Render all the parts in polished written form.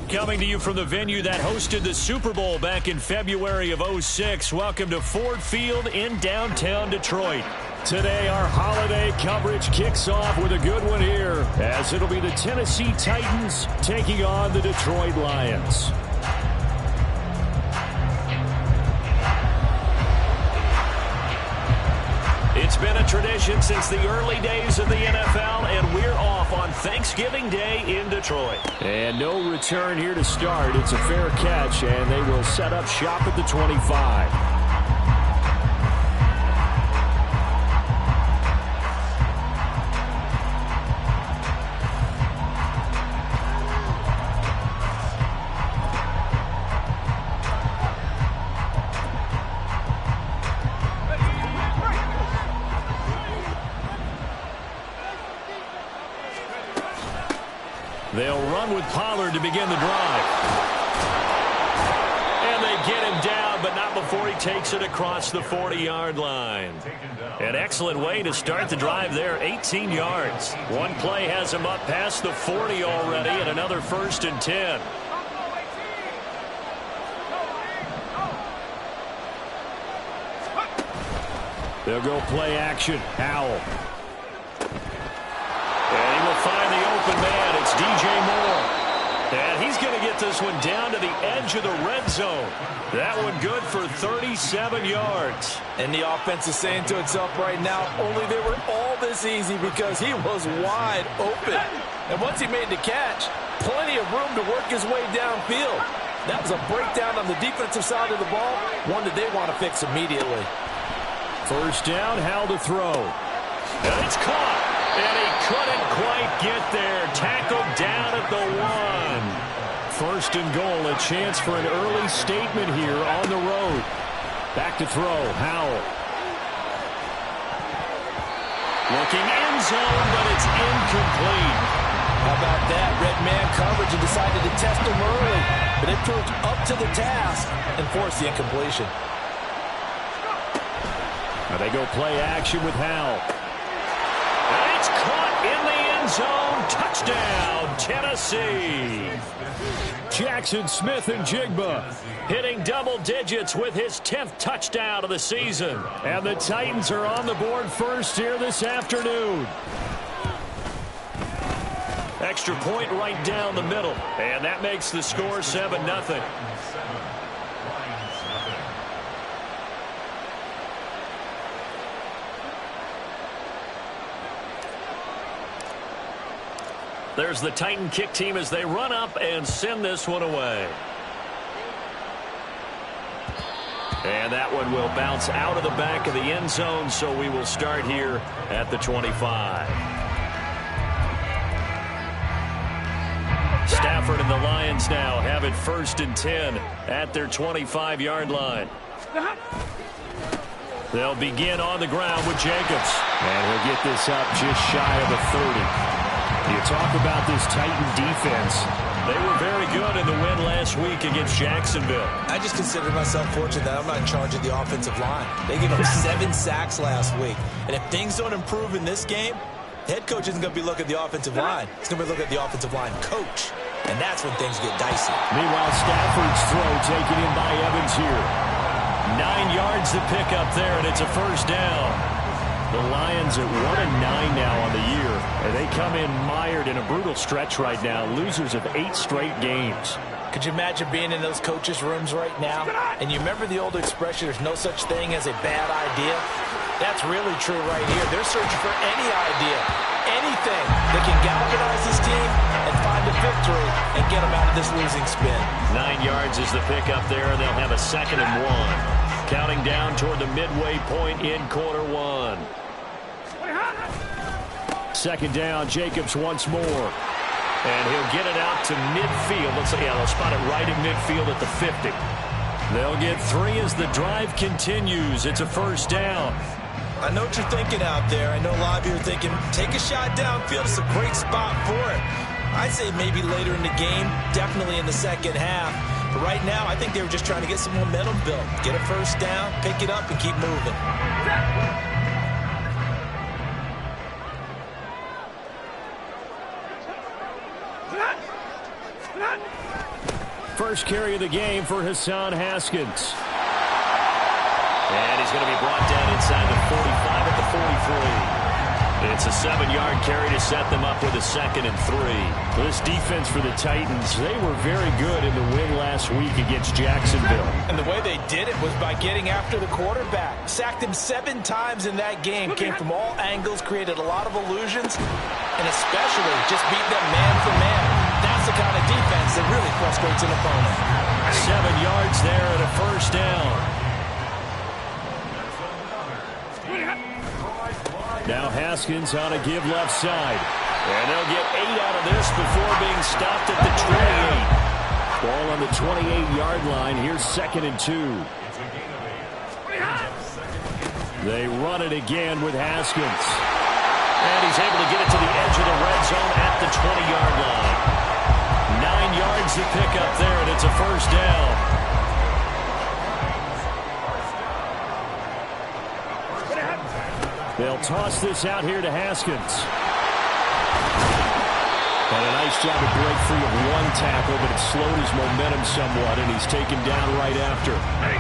Coming to you from the venue that hosted the Super Bowl back in February of '06. Welcome to Ford Field in downtown Detroit. Today, our holiday coverage kicks off with a good one here, as it'll be the Tennessee Titans taking on the Detroit Lions. It's been a tradition since the early days of the NFL, and we're off on Thanksgiving Day in Detroit. And no return here to start. It's a fair catch, and they will set up shop at the 25. They'll run with Pollard to begin the drive. And they get him down, but not before he takes it across the 40-yard line. An excellent way to start the drive there, 18 yards. One play has him up past the 40 already, and another 1st and 10. They'll go play action. Howell. And he will find the open man. It's DJ Moore. And he's going to get this one down to the edge of the red zone. That one good for 37 yards. And the offense is saying to itself right now, only they were all this easy because he was wide open. And once he made the catch, plenty of room to work his way downfield. That was a breakdown on the defensive side of the ball, one that they want to fix immediately. First down, Howell to throw. And it's caught. And he couldn't quite get there. Tackled down at the 1. 1st and goal, a chance for an early statement here on the road. Back to throw, Howell. Looking end zone, but it's incomplete. How about that? Red man coverage and decided to test him early. But it proved up to the task and forced the incompletion. Now they go play action with Howell. And it's caught in the end zone. Touchdown, Tennessee. Jackson Smith and Jigba hitting double digits with his 10th touchdown of the season. And the Titans are on the board first here this afternoon. Extra point right down the middle. And that makes the score 7-0. There's the Titan kick team as they run up and send this one away. And that one will bounce out of the back of the end zone, so we will start here at the 25. Stafford and the Lions now have it 1st and 10 at their 25-yard line. They'll begin on the ground with Jacobs. And he'll get this up just shy of the 30. You talk about this Titan defense. They were very good in the win last week against Jacksonville. I just consider myself fortunate that I'm not in charge of the offensive line. They gave up 7 sacks last week. And if things don't improve in this game, the head coach isn't going to be looking at the offensive line. He's going to be looking at the offensive line coach. And that's when things get dicey. Meanwhile, Stafford's throw taken in by Evans here. 9 yards to pick up there, and it's a 1st down. The Lions at 1-9 now on the year. And they come in mired in a brutal stretch right now. Losers of 8 straight games. Could you imagine being in those coaches' rooms right now? And you remember the old expression, there's no such thing as a bad idea? That's really true right here. They're searching for any idea, anything that can galvanize this team and find a victory and get them out of this losing spin. 9 yards is the pickup there, and they'll have a 2nd and 1. Counting down toward the midway point in quarter 1. 2nd down, Jacobs once more. And he'll get it out to midfield. Let's say, yeah, they'll spot it right in midfield at the 50. They'll get 3 as the drive continues. It's a 1st down. I know what you're thinking out there. I know a lot of you are thinking, take a shot downfield. It's a great spot for it. I'd say maybe later in the game, definitely in the second half. But right now, I think they were just trying to get some momentum built. Get a 1st down, pick it up, and keep moving. First carry of the game for Hassan Haskins. And he's going to be brought down inside the 45 at the 43. It's a 7-yard carry to set them up with a 2nd and 3. This defense for the Titans, they were very good in the win last week against Jacksonville. And the way they did it was by getting after the quarterback. Sacked him 7 times in that game. Came from all angles, created a lot of illusions, and especially just beat them man for man. That's the kind of defense that really frustrates an opponent. 7 yards there and a first down. Now Haskins on a give left side. And they'll get 8 out of this before being stopped at the 28. Ball on the 28-yard line. Here's 2nd and 2. They run it again with Haskins. And he's able to get it to the edge of the red zone at the 20-yard line. 9 yards to pick up there, and it's a first down. They'll toss this out here to Haskins. And a nice job to break free of 1 tackle, but it slowed his momentum somewhat, and he's taken down right after.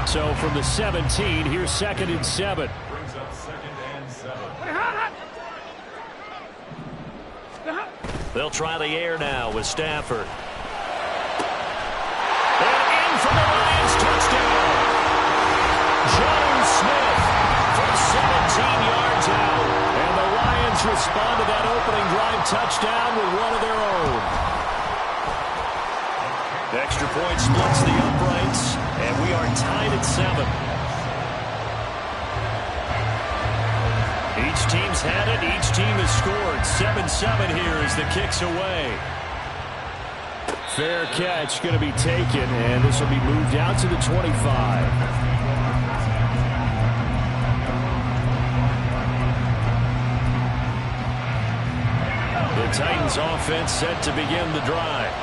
So from the 17, here's 2nd and 7. Brings up 2nd and 7. They'll try the air now with Stafford. And in for the Lions, touchdown. John Smith from 17 yards out. And the Lions respond to that opening drive touchdown with one of their own. The extra point splits the uprights, and we are tied at 7. Each team's had it. Each team has scored. 7-7 here as the kick's away. Fair catch going to be taken, and this will be moved out to the 25. The Titans offense set to begin the drive.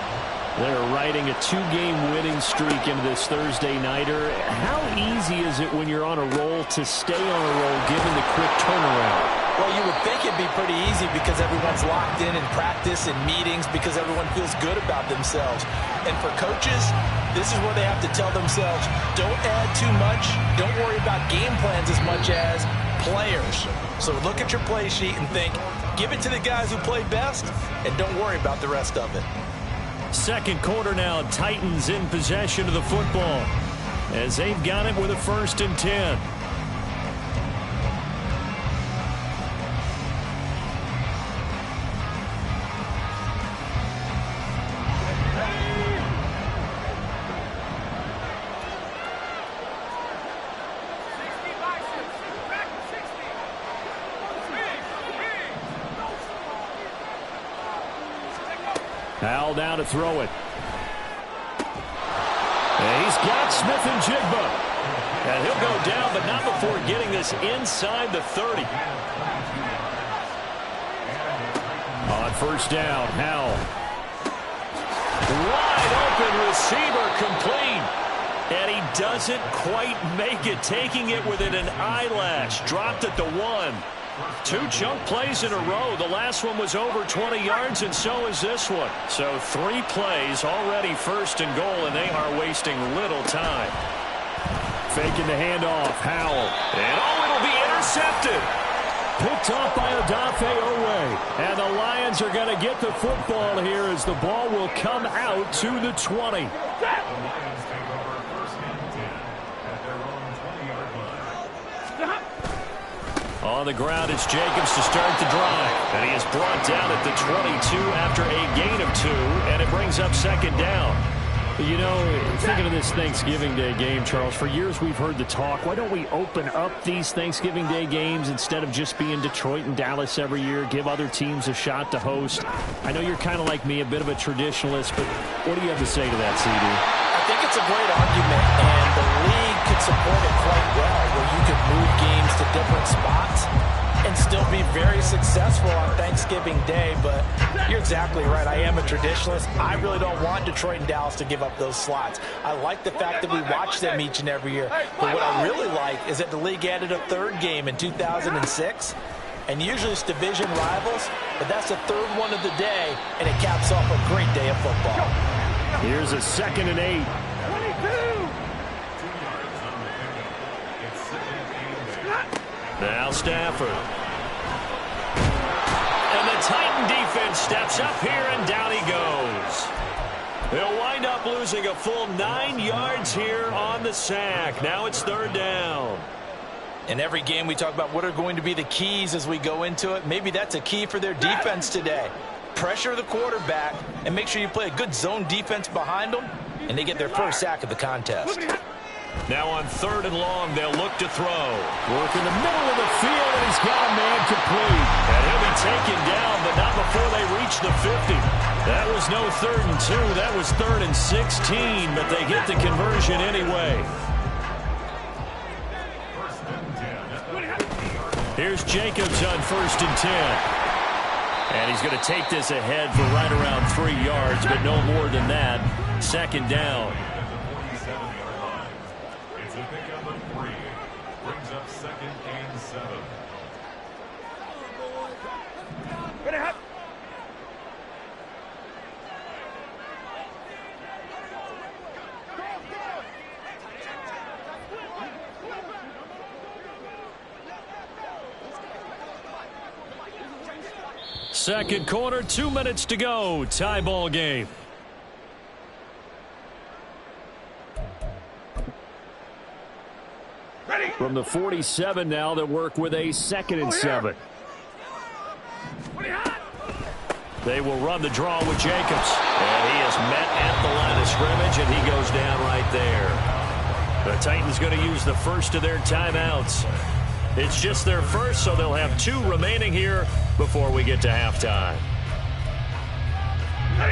They're riding a 2-game winning streak into this Thursday nighter. How easy is it when you're on a roll to stay on a roll given the quick turnaround? Well, you would think it'd be pretty easy because everyone's locked in practice and meetings because everyone feels good about themselves. And for coaches, this is where they have to tell themselves, don't add too much. Don't worry about game plans as much as players. So look at your play sheet and think, give it to the guys who play best, and don't worry about the rest of it. Second quarter now, Titans in possession of the football as they've got it with a 1st and 10. Howell down to throw it. And he's got Smith and Jigba. And he'll go down, but not before getting this inside the 30. On first down, Howell. Wide open receiver, complete. And he doesn't quite make it, taking it within an eyelash. Dropped at the 1. 2 chunk plays in a row. The last one was over 20 yards, and so is this one. So 3 plays, already 1st and goal, and they are wasting little time. Faking the handoff, Howell. And it'll be intercepted. Picked off by Odafe Owe. And the Lions are going to get the football here as the ball will come out to the 20. On the ground, it's Jacobs to start the drive. And he is brought down at the 22 after a gain of 2, and it brings up 2nd down. You know, thinking of this Thanksgiving Day game, Charles, for years we've heard the talk, why don't we open up these Thanksgiving Day games instead of just being Detroit and Dallas every year, give other teams a shot to host? I know you're kind of like me, a bit of a traditionalist, but what do you have to say to that, CD? I think it's a great argument, and the league could support it quite well, where you could move games to different spots and still be very successful on Thanksgiving Day. But you're exactly right. I am a traditionalist. I really don't want Detroit and Dallas to give up those slots. I like the fact that we watch them each and every year. But what I really like is that the league added a 3rd game in 2006. And usually it's division rivals, but that's the 3rd one of the day, and it caps off a great day of football. Here's a 2nd and 8. 22. Now Stafford. And the Titan defense steps up here, and down he goes. They'll wind up losing a full 9 yards here on the sack. Now it's 3rd down. In every game we talk about what are going to be the keys as we go into it. Maybe that's a key for their defense today. Pressure the quarterback and make sure you play a good zone defense behind them, and they get their first sack of the contest. Now on 3rd and long, they'll look to throw. Work in the middle of the field, and he's got a man complete. And he'll be taken down, but not before they reach the 50. That was no 3rd and 2. That was 3rd and 16, but they get the conversion anyway. Here's Jacobs on 1st and 10. And he's going to take this ahead for right around 3 yards, but no more than that. 2nd down. It's a pickup of 3. Brings up 2nd and 7. Second quarter, 2 minutes to go. Tie ball game. From the 47 now, they'll work with a 2nd and 7. They will run the draw with Jacobs. And he is met at the line of scrimmage, and he goes down right there. The Titans going to use the first of their timeouts. It's just their first, so they'll have 2 remaining here before we get to halftime.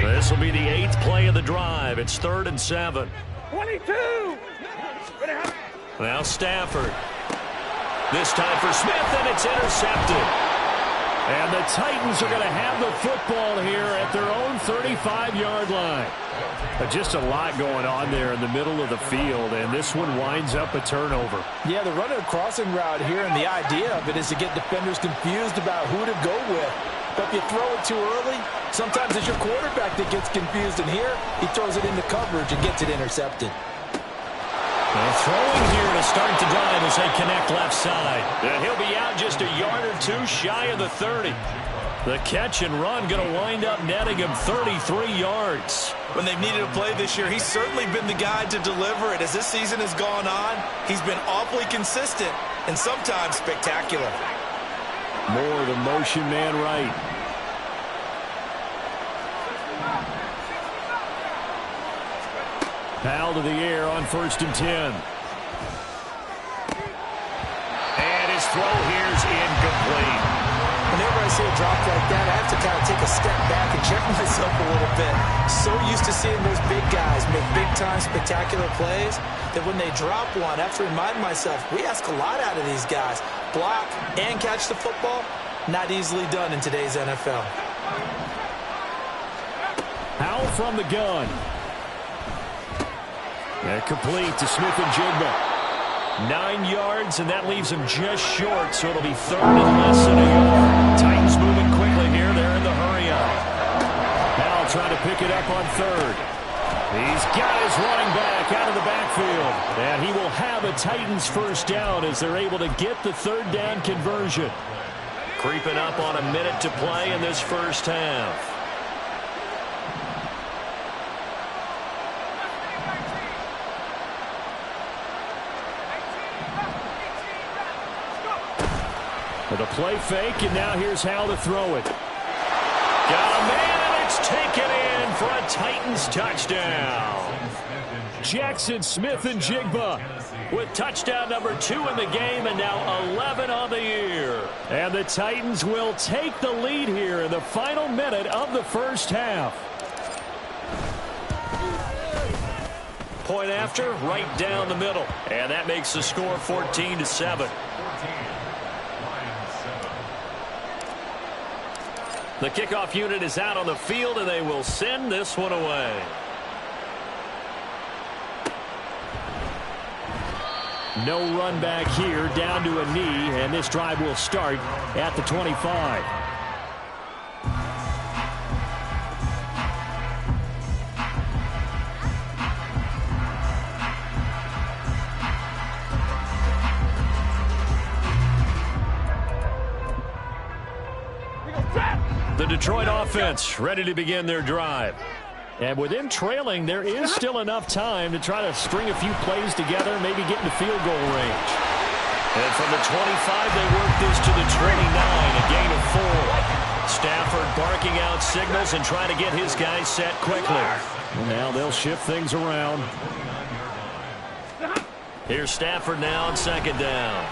This will be the 8th play of the drive. It's 3rd and 7. 22. Now Stafford. This time for Smith, and it's intercepted. And the Titans are going to have the football here at their own 35-yard line. Just a lot going on there in the middle of the field, and this one winds up a turnover. Yeah, they're running a crossing route here, and the idea of it is to get defenders confused about who to go with. But if you throw it too early, sometimes it's your quarterback that gets confused, and here he throws it into coverage and gets it intercepted. They're throwing here to start the drive as they connect left side. And he'll be out just a yard or 2 shy of the 30. The catch and run going to wind up netting him 33 yards. When they've needed a play this year, he's certainly been the guy to deliver it. As this season has gone on, he's been awfully consistent and sometimes spectacular. More the motion man right. Powell to the air on 1st and 10. And his throw here's incomplete. Whenever I see a drop like that, I have to kind of take a step back and check myself a little bit. So used to seeing those big guys make big-time spectacular plays that when they drop one, I have to remind myself, we ask a lot out of these guys. Block and catch the football, not easily done in today's NFL. Powell from the gun. And complete to Smith and Jigba. 9 yards, and that leaves him just short, so it'll be 3rd and less than a yard. Titans moving quickly here. They're in the hurry-up. Powell trying to pick it up on 3rd. He's got his running back out of the backfield. And he will have a Titans first down as they're able to get the 3rd down conversion. Creeping up on a minute to play in this first half. The play fake, and now here's how to throw it. Got a man, and it's taken in for a Titans touchdown. Jackson Smith and Jigba with touchdown number 2 in the game, and now 11 on the year. And the Titans will take the lead here in the final minute of the first half. Point after, right down the middle. And that makes the score 14-7. The kickoff unit is out on the field, and they will send this one away. No run back here, down to a knee, and this drive will start at the 25. Detroit offense ready to begin their drive. And with them trailing, there is still enough time to try to string a few plays together, maybe get into field goal range. And from the 25, they work this to the 29, a gain of 4. Stafford barking out signals and trying to get his guys set quickly. Well, now they'll shift things around. Here's Stafford now on second down.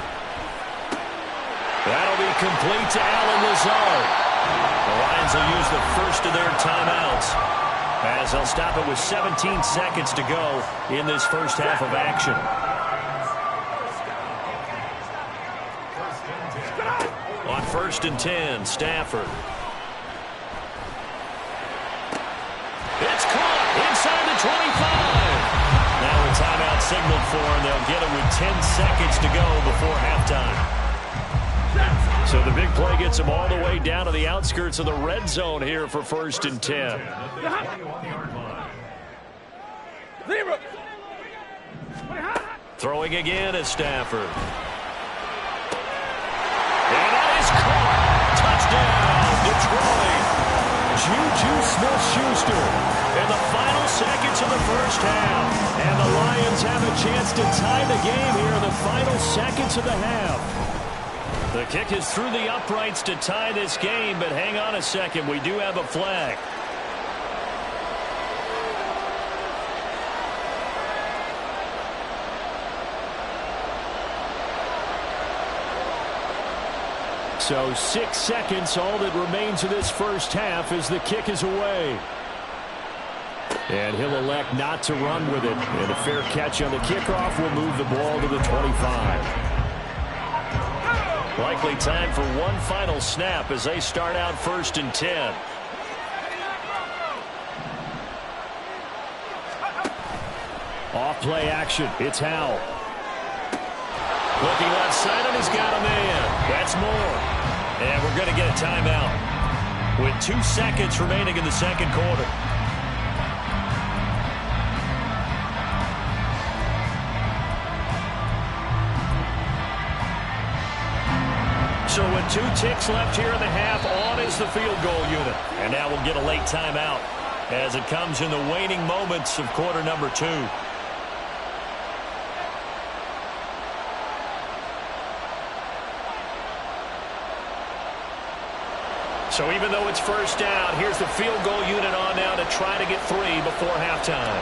That'll be complete to Allen Lazard. The Lions will use the first of their timeouts as they'll stop it with 17 seconds to go in this first half of action. On 1st and 10, Stafford. It's caught inside the 25. Now a timeout signaled for, and they'll get it with 10 seconds to go before halftime. So the big play gets them all the way down to the outskirts of the red zone here for 1st and 10. Throwing again is Stafford. And that is caught. Touchdown, Detroit. Juju Smith-Schuster in the final seconds of the first half. And the Lions have a chance to tie the game here in the final seconds of the half. The kick is through the uprights to tie this game, but hang on a second. We do have a flag. So 6 seconds, all that remains of this first half as the kick is away. And he'll elect not to run with it. And a fair catch on the kickoff will move the ball to the 25. Likely time for one final snap as they start out 1st and 10. Off play action. It's Howell. Looking left side, and he's got a man. That's Moore. And we're going to get a timeout with 2 seconds remaining in the second quarter. So with 2 ticks left here in the half, on is the field goal unit. And now we'll get a late timeout as it comes in the waning moments of quarter number 2. So even though it's first down, here's the field goal unit on now to try to get 3 before halftime.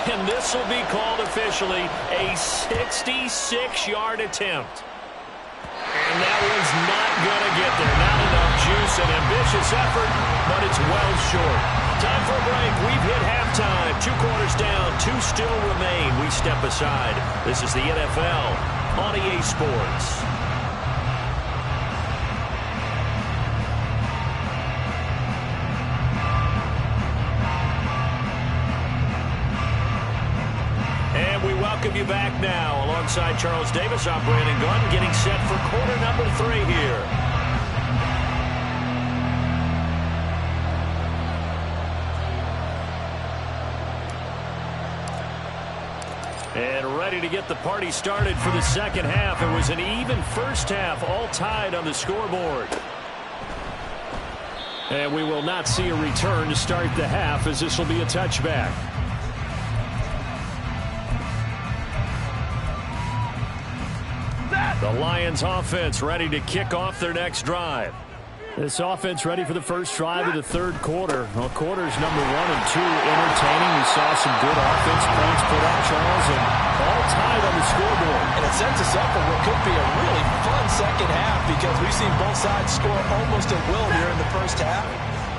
And this will be called officially a 66-yard attempt. And that one's not going to get there. Not enough juice, an ambitious effort, but it's well short. Time for a break. We've hit halftime. 2 quarters down, 2 still remain. We step aside. This is the NFL on EA Sports. Welcome you back now. Alongside Charles Davis, I'm Brandon Gunn, getting set for quarter number 3 here. And ready to get the party started for the second half. It was an even first half, all tied on the scoreboard. And we will not see a return to start the half, as this will be a touchback. The Lions offense ready to kick off their next drive. This offense ready for the first drive of the third quarter. Well, quarters number 1 and 2 entertaining. We saw some good offense points put up, Charles, and all tied on the scoreboard. And it sets us up for what could be a really fun second half, because we've seen both sides score almost at will here in the first half.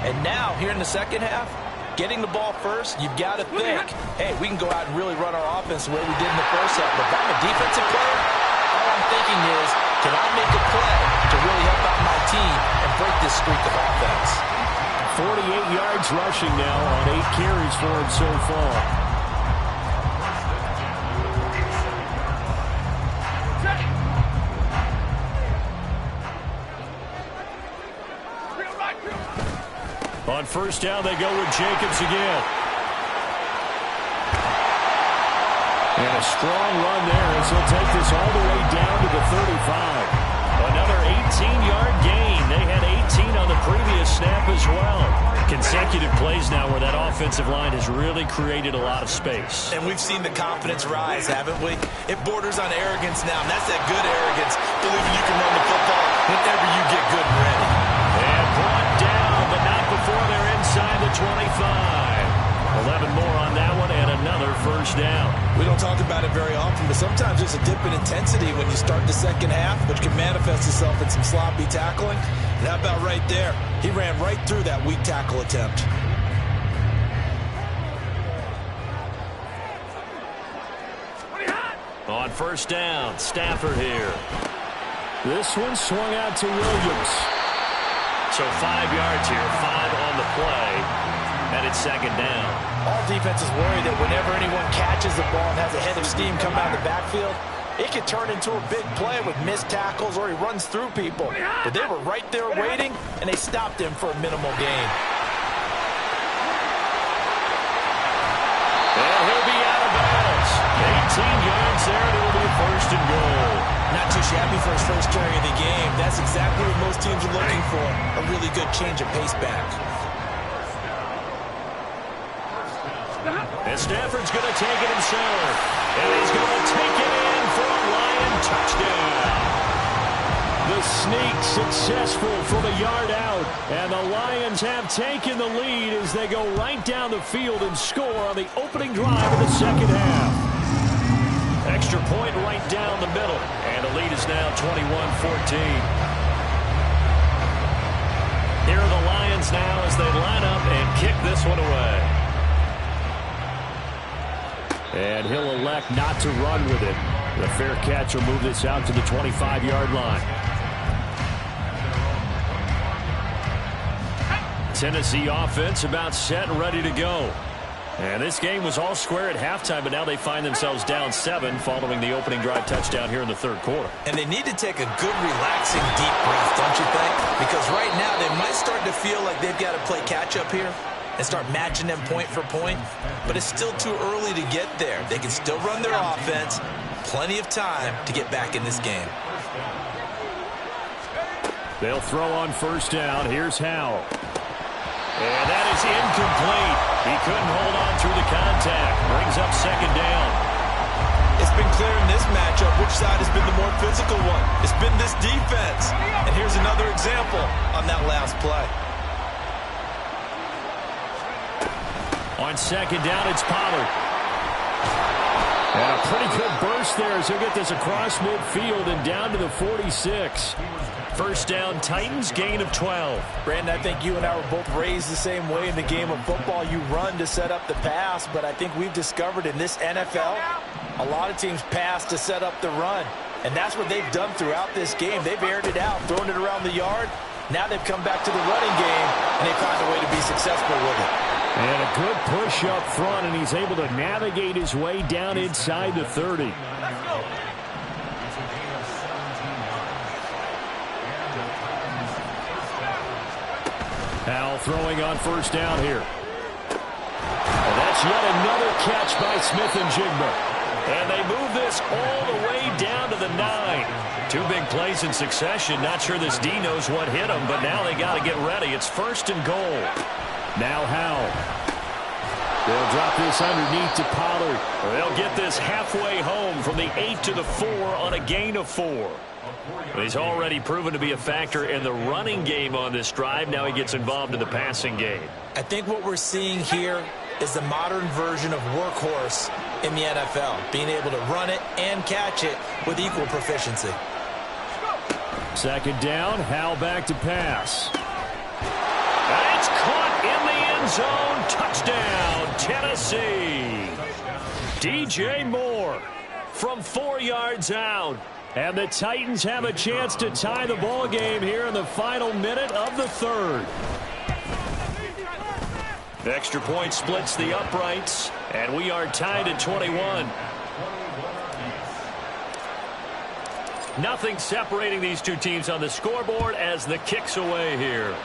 And now, here in the second half, getting the ball first, you've got to think, hey, we can go out and really run our offense the way we did in the first half. But if I'm a defensive player, all I'm thinking is, can I make a play to really help out my team and break this streak of offense? 48 yards rushing now on 8 carries for him so far. On first down, they go with Jacobs again. And a strong run there as he'll take this all the way down to the 35. Another 18-yard gain. They had 18 on the previous snap as well. Consecutive plays now where that offensive line has really created a lot of space. And we've seen the confidence rise, haven't we? It borders on arrogance now, and that's that good arrogance, believing you can run the football whenever you get good and ready. And brought down, but not before they're inside the 25. 11 more on that one and another first down. We don't talk about it very often, but sometimes there's a dip in intensity when you start the second half, which can manifest itself in some sloppy tackling. And how about right there? He ran right through that weak tackle attempt. On first down, Stafford here. This one swung out to Williams. So 5 yards here, 5 on the play, and it's second down. All defenses worry that whenever anyone catches the ball and has a head of steam come out of the backfield, it could turn into a big play with missed tackles or he runs through people. But they were right there waiting, and they stopped him for a minimal gain. And he'll be out of bounds. 18 yards there, and it'll be a first and goal. Not too shabby for his first carry of the game. That's exactly what most teams are looking for, a really good change of pace back. And Stafford's going to take it himself. And he's going to take it in for a Lion touchdown. The sneak successful from a yard out. And the Lions have taken the lead as they go right down the field and score on the opening drive of the second half. Extra point right down the middle. And the lead is now 21-14. Here are the Lions now as they line up and kick this one away. And he'll elect not to run with it. The fair catch will move this out to the 25-yard line. Tennessee offense about set and ready to go. And this game was all square at halftime, but now they find themselves down 7 following the opening drive touchdown here in the third quarter. And they need to take a good, relaxing, deep breath, don't you think? Because right now they might start to feel like they've got to play catch-up here and start matching them point for point. But it's still too early to get there. They can still run their offense. Plenty of time to get back in this game. They'll throw on first down. Here's Howell. And that is incomplete. He couldn't hold on through the contact. Brings up second down. It's been clear in this matchup which side has been the more physical one. It's been this defense. And here's another example on that last play. On second down, it's Pollard. And a pretty good burst there as he'll get this across midfield and down to the 46. First down, Titans, gain of 12. Brandon, I think you and I were both raised the same way in the game of football. You run to set up the pass, but I think we've discovered in this NFL, a lot of teams pass to set up the run. And that's what they've done throughout this game. They've aired it out, thrown it around the yard. Now they've come back to the running game, and they find a way to be successful with it. And a good push up front, and he's able to navigate his way down inside the 30. Howell throwing on first down here. And that's yet another catch by Smith-Njigba. And they move this all the way down to the 9. 2 big plays in succession. Not sure this D knows what hit him, but now they got to get ready. It's first and goal. Now Howell. They'll drop this underneath to Pollard. They'll get this halfway home from the 8 to the 4 on a gain of 4. He's already proven to be a factor in the running game on this drive. Now he gets involved in the passing game. I think what we're seeing here is the modern version of workhorse in the NFL, being able to run it and catch it with equal proficiency. Second down, Howell back to pass. And it's caught in the end zone. Touchdown, Tennessee. DJ Moore from 4 yards out. And the Titans have a chance to tie the ball game here in the final minute of the third. The extra point splits the uprights, and we are tied at 21. Nothing separating these two teams on the scoreboard as the kick's away here.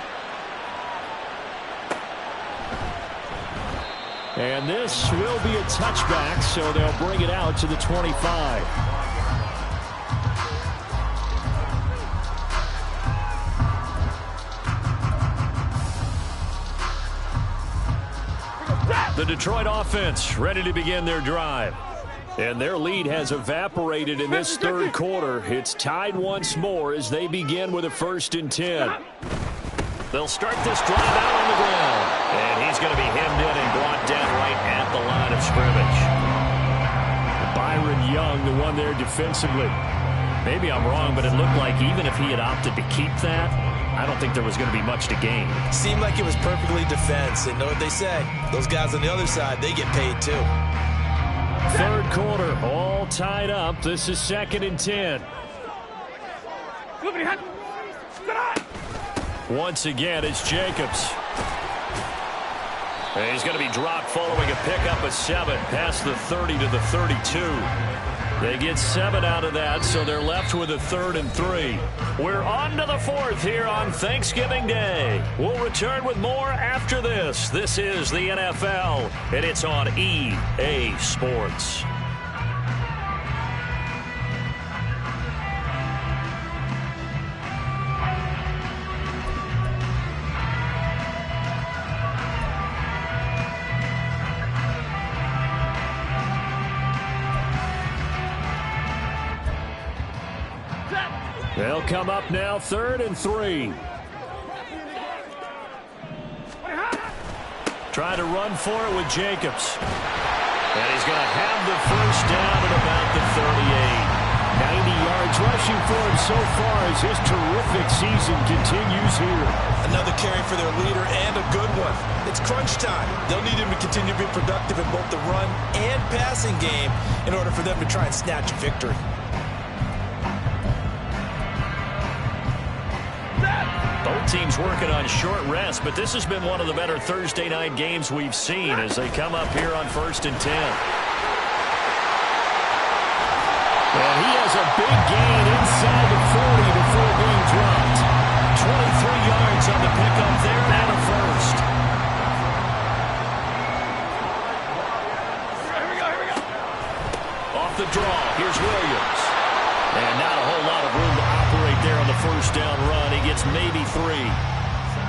And this will be a touchback, so they'll bring it out to the 25. The Detroit offense ready to begin their drive. And their lead has evaporated in this third quarter. It's tied once more as they begin with a 1st and 10. They'll start this drive out on the ground. And he's going to be hemmed in and brought down right at the line of scrimmage. Byron Young, the one there defensively. Maybe I'm wrong, but it looked like even if he had opted to keep that, I don't think there was going to be much to gain. Seemed like it was perfectly defense. And know what they say? Those guys on the other side, they get paid too. Third quarter, all tied up. This is 2nd and 10. Once again, it's Jacobs. And he's going to be dropped following a pickup of 7 past the 30 to the 32. They get 7 out of that, so they're left with a 3rd and 3. We're on to the 4th here on Thanksgiving Day. We'll return with more after this. This is the NFL, and it's on EA Sports. They'll come up now, 3rd and 3. Try to run for it with Jacobs. And he's going to have the first down at about the 38. 90 yards rushing for him so far as his terrific season continues here. Another carry for their leader and a good one. It's crunch time. They'll need him to continue to be productive in both the run and passing game in order for them to try and snatch a victory. Both teams working on short rest, but this has been one of the better Thursday night games we've seen as they come up here on 1st and 10. And he has a big gain inside the 40 before being dropped. 23 yards on the pickup there and a first. Here we go. Off the draw, here's Williams. And not a whole lot of room to operate there on the first down run. He gets maybe 3.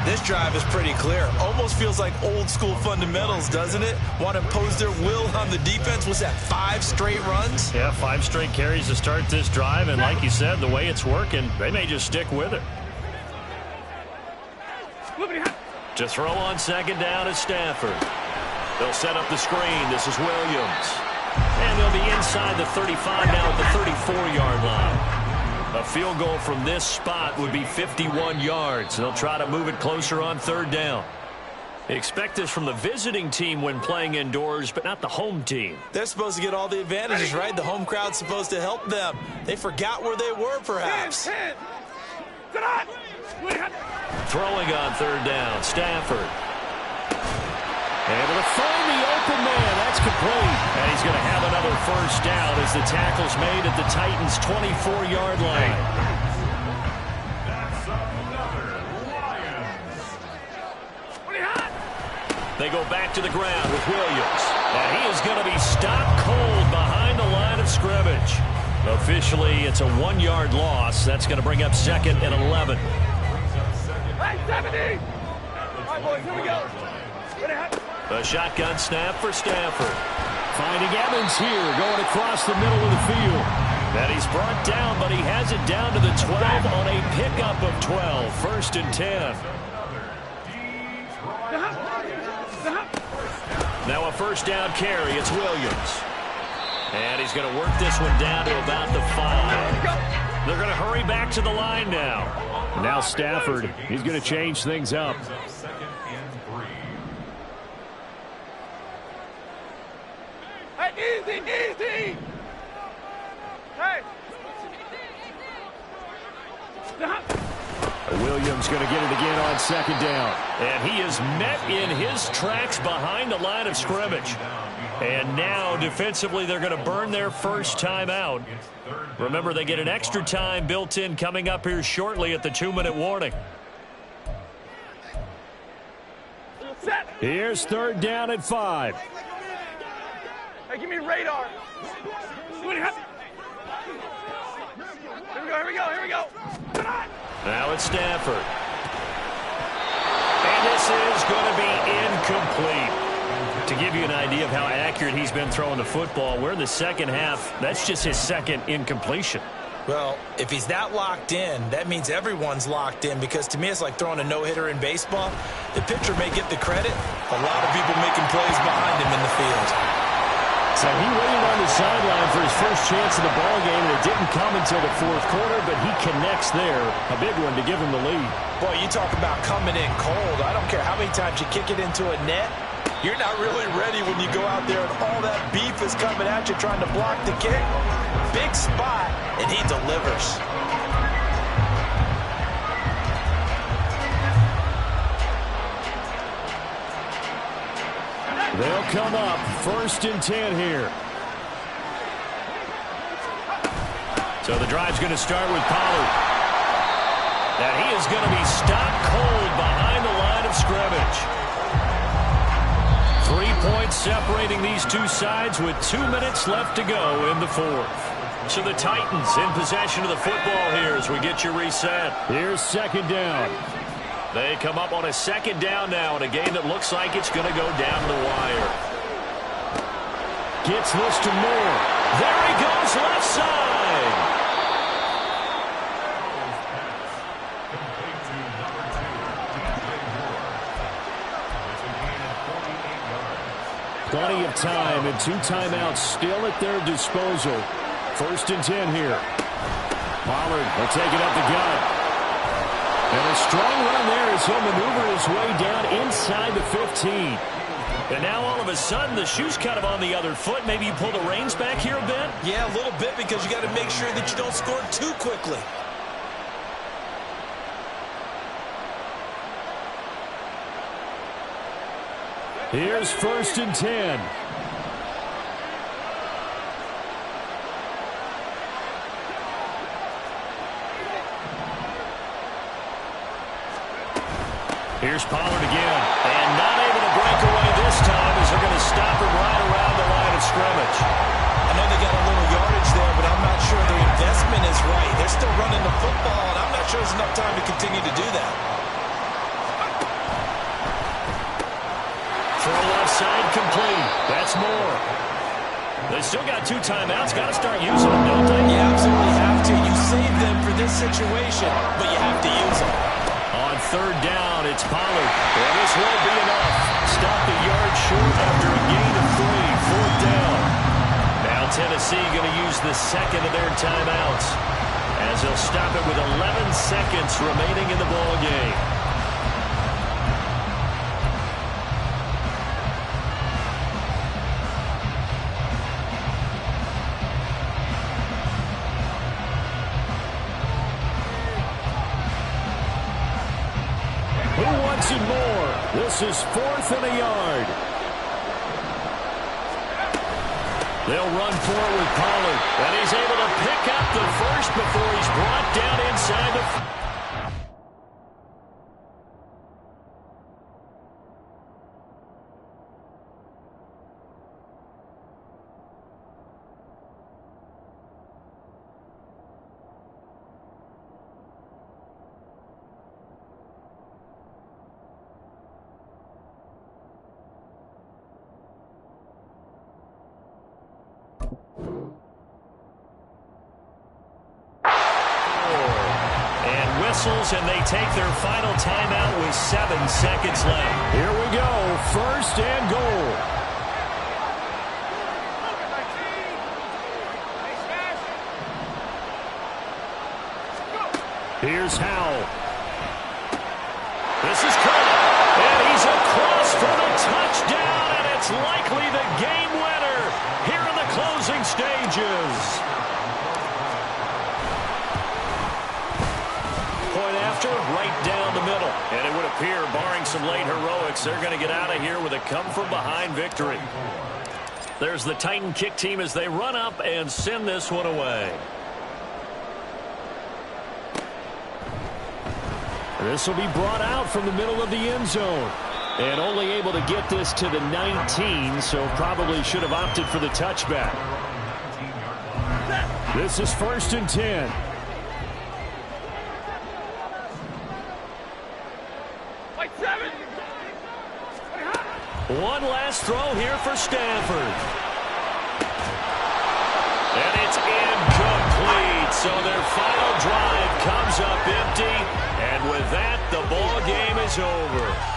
This drive is pretty clear. Almost feels like old school fundamentals, doesn't it? Want to impose their will on the defense. Was that 5 straight runs? Yeah, 5 straight carries to start this drive. And like you said, the way it's working, they may just stick with it. To throw on 2nd down is Stafford. They'll set up the screen. This is Williams. And they'll be inside the 35 now at the 34-yard line. A field goal from this spot would be 51 yards. They'll try to move it closer on 3rd down. Expect this from the visiting team when playing indoors, but not the home team. They're supposed to get all the advantages, right? The home crowd's supposed to help them. They forgot where they were, perhaps. Throwing on 3rd down, Stafford. Able to find the open man. That's complete. And he's going to have another first down as the tackle's made at the Titans' 24-yard line. That's another Lions. They go back to the ground with Williams. And he is going to be stopped cold behind the line of scrimmage. Officially, it's a 1-yard loss. That's going to bring up 2nd and 11. Hey, 70! All right, boys, here we go. A shotgun snap for Stafford. Finding Evans here, going across the middle of the field. And he's brought down, but he has it down to the 12 on a pickup of 12. 1st and 10. Now a first down carry. It's Williams. And he's going to work this one down to about the 5. They're going to hurry back to the line now. Now Stafford, he's going to change things up. Hey, easy! Hey! Williams going to get it again on 2nd down. And he is met in his tracks behind the line of scrimmage. And now, defensively, they're going to burn their first timeout. Remember, they get an extra time built in coming up here shortly at the 2-minute warning. Here's 3rd down and 5. Hey, give me radar. Here we go. Now it's Stafford. And this is going to be incomplete. To give you an idea of how accurate he's been throwing the football, we're in the second half. That's just his second incompletion. Well, if he's that locked in, that means everyone's locked in, because to me it's like throwing a no-hitter in baseball. The pitcher may get the credit, a lot of people making plays behind him in the field. So he waited on the sideline for his first chance of the ball game, and it didn't come until the fourth quarter, but he connects there. A big one to give him the lead. Boy, you talk about coming in cold. I don't care how many times you kick it into a net. You're not really ready when you go out there and all that beef is coming at you trying to block the kick. Big spot, and he delivers. They'll come up 1st and 10 here. So the drive's going to start with Pollard. And he is going to be stopped cold behind the line of scrimmage. 3 points separating these two sides with 2 minutes left to go in the fourth. So the Titans in possession of the football here as we get you reset. Here's 2nd down. They come up on a 2nd down now in a game that looks like it's going to go down the wire. Gets this to Moore. There he goes, left side. Plenty of time and 2 timeouts still at their disposal. 1st and 10 here. Pollard will take it up the gut. And a strong run there as he'll maneuver his way down inside the 15. And now all of a sudden the shoe's kind of on the other foot. Maybe you pull the reins back here a bit? Yeah, a little bit, because you got to make sure that you don't score too quickly. Here's 1st and 10. Here's Pollard again. And not able to break away this time as they're going to stop him right around the line of scrimmage. I know they got a little yardage there, but I'm not sure their investment is right. They're still running the football, and I'm not sure there's enough time to continue to do that. Throw left side complete. That's more. They still got 2 timeouts. Got to start using them, don't they? You absolutely have to. You save them for this situation, but you have to use them. On 3rd down, it's Pollard. Well, this won't be enough. Stop the yard short after a gain of 3. 4th down. Now Tennessee going to use the 2nd of their timeouts as they'll stop it with 11 seconds remaining in the ball game. More. This is 4th and a yard. They'll run for it with Pollard. And he's able to pick up the first before he's brought down inside the... And they take their final timeout with 7 seconds left. Here we go. 1st and goal. Here's Howell. This is caught. And he's across for the touchdown. And it's likely the game winner here in the closing stages. Right down the middle. And it would appear, barring some late heroics, they're going to get out of here with a come-from-behind victory. There's the Titan kick team as they run up and send this one away. This will be brought out from the middle of the end zone. And only able to get this to the 19, so probably should have opted for the touchback. This is 1st and 10. One last throw here for Stanford. And it's incomplete. So their final drive comes up empty. And with that, the ball game is over.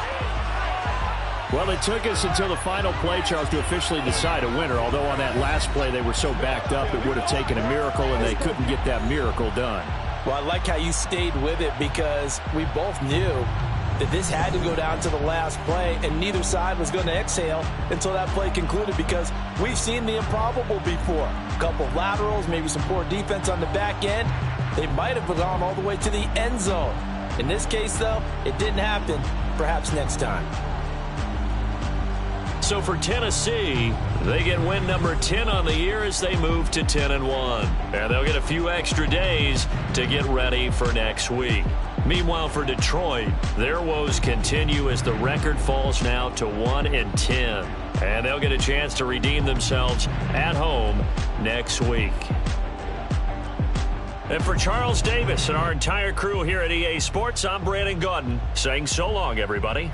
Well, it took us until the final play, Charles, to officially decide a winner. Although on that last play they were so backed up, it would have taken a miracle, and they couldn't get that miracle done. Well, I like how you stayed with it because we both knew that this had to go down to the last play, and neither side was going to exhale until that play concluded because we've seen the improbable before. A couple of laterals, maybe some poor defense on the back end. They might have gone all the way to the end zone. In this case, though, it didn't happen. Perhaps next time. So for Tennessee, they get win number 10 on the year as they move to 10-1. And they'll get a few extra days to get ready for next week. Meanwhile, for Detroit, their woes continue as the record falls now to 1-10. And they'll get a chance to redeem themselves at home next week. And for Charles Davis and our entire crew here at EA Sports, I'm Brandon Gaudin saying so long, everybody.